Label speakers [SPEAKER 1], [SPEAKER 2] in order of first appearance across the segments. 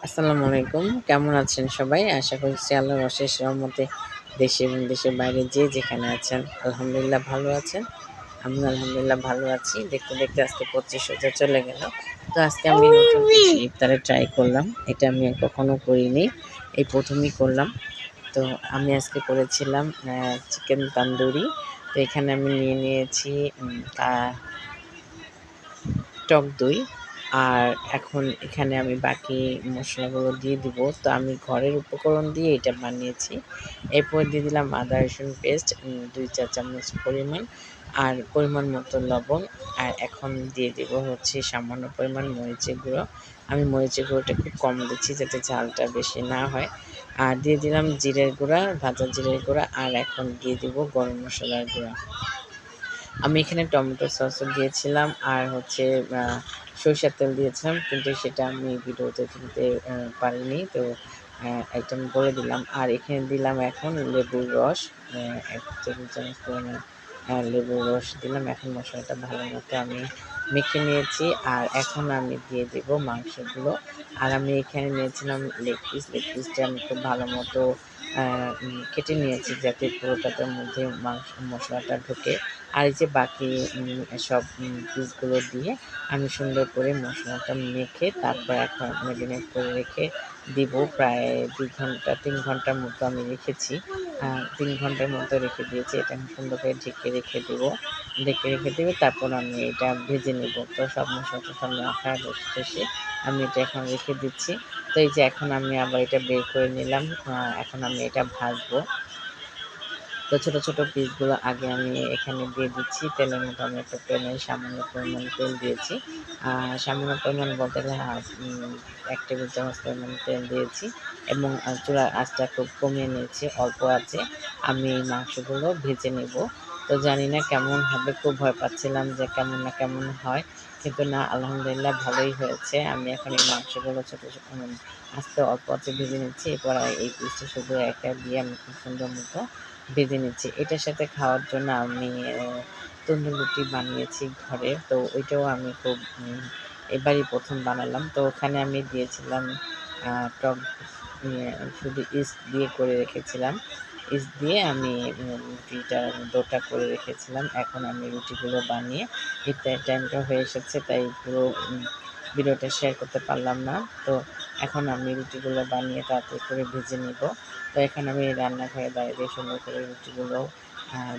[SPEAKER 1] আসসালামু আলাইকুম। কেমন আছেন সবাই? আশা করছি আল্লাহর অশেষ রহমতে দেশে এবং দেশের বাইরে যে যেখানে আছেন আলহামদুলিল্লাহ ভালো আছেন। আমিও আলহামদুলিল্লাহ ভালো আছি। দেখতে, দেখতে আজকে ২৫ রোজা চলে গেল। তো আজকে আমি নতুন কিছু ইফতারে ট্রাই করলাম। এটা আমি কখনো করিনি। এই ১ম ই করলাম। তো আমি আজকে করেছিলাম চিকেন তান্দুরি। তো এখানে আমি নিয়ে নিয়েছি উম আ টক দই। আর এখন এখানে আমি বাকি মসলাগুলো দিয়ে দিব। তো আমি ঘরের উপকরণ দিয়ে এটা বানিয়েছি। এরপর দিয়ে দিলাম আদা রসুন পেস্ট ২ চা চামচ পরিমাণ, আর পরিমাণ মতো লবণ। আর এখন দিয়ে দিব হচ্ছে সামান্য পরিমাণ মরিচের গুঁড়ো। আমি মরিচের গুঁড়োটা খুব কম দিচ্ছি যাতে ঝালটা বেশি না হয়। আর দিয়ে দিলাম জিরের গুঁড়া, ভাজা জিরের গুঁড়া, আর এখন দিয়ে দিব গরম মসলার গুঁড়া। আমি এখানে টমেটো সসও দিয়েছিলাম আর হচ্ছে আ সরিষার তেল দিয়েছিলাম, কিন্তু সেটা আমি ভিডিওতে তুলতে পারিনি। তো এটা আমি বলে দিলাম। আর এখানে দিলাম এখন লেবুর রস, ১ টেবিল চামচ পরিমাণ লেবুর রস দিলাম। এখন মসলাটা ভালোমতো আমি মেখে নিয়েছি। আর এখন আমি দিয়ে দেব মাংসগুলো। আর আমি এখানে নিয়েছিলাম লেগ পিস। লেগ পিসটা আমি খুব ভালোমতো আ কেটে নিয়েছি যাতে পুরোটার মধ্যে মসলাটা ঢোকে। আর এই যে বাকি সব পিসগুলো দিয়ে আমি সুন্দর করে মসলাটা মেখে তারপর এখন মেরিনেট করে রেখে দিব। প্রায় ২ ঘন্টা ৩ ঘন্টার মতো আমি রেখেছি। ৩ ঘন্টার মতো রেখে দিয়েছি। এটা আমি সুন্দর করে ঢেকে রেখে দিব। রেখে দিব, তারপর আমি এটা ভেজে নেব। তো সব মসলা-টসলা মাখা শেষে আমি এটা এখন রেখে দিচ্ছি। তো এই যে এখন আমি আবার এটা বের করে নিলাম। এখন আমি এটা ভাজবো। তো ছোট, ছোট পিসগুলো আগে আমি এখানে দিয়ে দিচ্ছি। তেলের মধ্যে আমি একটা প্যানে সামান্য পরিমাণ তেল দিয়েছি। সামান্য পরিমাণ বলতে গেলে ১ টেবিল চামচ পরিমাণ তেল দিয়েছি এবং চুলার আঁচটা খুব কমিয়ে নিয়েছি। অল্প আঁচে আমি এই মাংসগুলো ভেজে নেব। তো জানি না কেমন হবে, খুব ভয় পাচ্ছিলাম যে কেমন না কেমন হয়। কিন্তু না, আলহামদুলিল্লাহ ভালোই হয়েছে। আমি এখন এই মাংসগুলো ছোট, ছোট আস্তে অল্প আঁচে ভেজে নিচ্ছি। এরপর এই পিসটা শুধু একা দিয়ে আমি খুব সুন্দর মতো ভেজে নিচ্ছি। এটার সাথে খাওয়ার জন্য আমি তন্দুর রুটি বানিয়েছি ঘরে। তো ওইটাও আমি খুব এবারই ১ম বানালাম। তো ওখানে আমি দিয়েছিলাম আ টক ইয়ে শুধু ইস্ট দিয়ে করে রেখেছিলাম। ইস্ট দিয়ে আমি রুটিটার ডোটা করে রেখেছিলাম। এখন আমি রুটিগুলো বানিয়ে ইফতারের টাইমটা হয়ে এসেছে, তাই পুরো ভিডিওটা শেয়ার করতে পারলাম না। তো এখন আমি রুটিগুলো বানিয়ে তাড়াতাড়ি করে ভেজে নিব। তো এখন আমি রান্নাঘরে দাঁড়িয়ে সুন্দর করে রুটিগুলো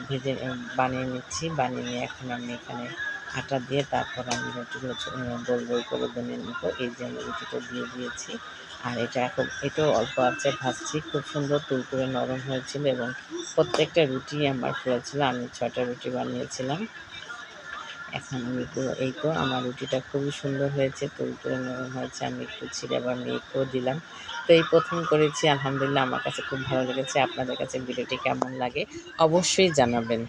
[SPEAKER 1] ভেজে বানিয়ে নিচ্ছি। বানিয়ে নিয়ে এখন আমি এখানে আটা দিয়ে তারপর আমি রুটিগুলো গোল, গোল করে বেলে নিব। এই যে আমি রুটিটা দিয়ে দিয়েছি। আর এটা এখন এটাও অল্প আঁচে ভাজছি। খুব সুন্দর তুলতুলে নরম হয়েছিল এবং প্রত্যেকটা রুটিই আমার ফুলেছিল। আমি ৬ টা রুটি বানিয়েছিলাম। এখন আমি পুরো এই তো আমার রুটিটা খুবই সুন্দর হয়েছে, তুলতুলে নরম হয়েছে। আমি একটু ছিঁড়ে আবার মেখেও দিলাম। তো এই ১ম করেছি, আলহামদুলিল্লাহ আমার কাছে খুব ভালো লেগেছে। আপনাদের কাছে ভিডিওটি কেমন লাগে অবশ্যই জানাবেন।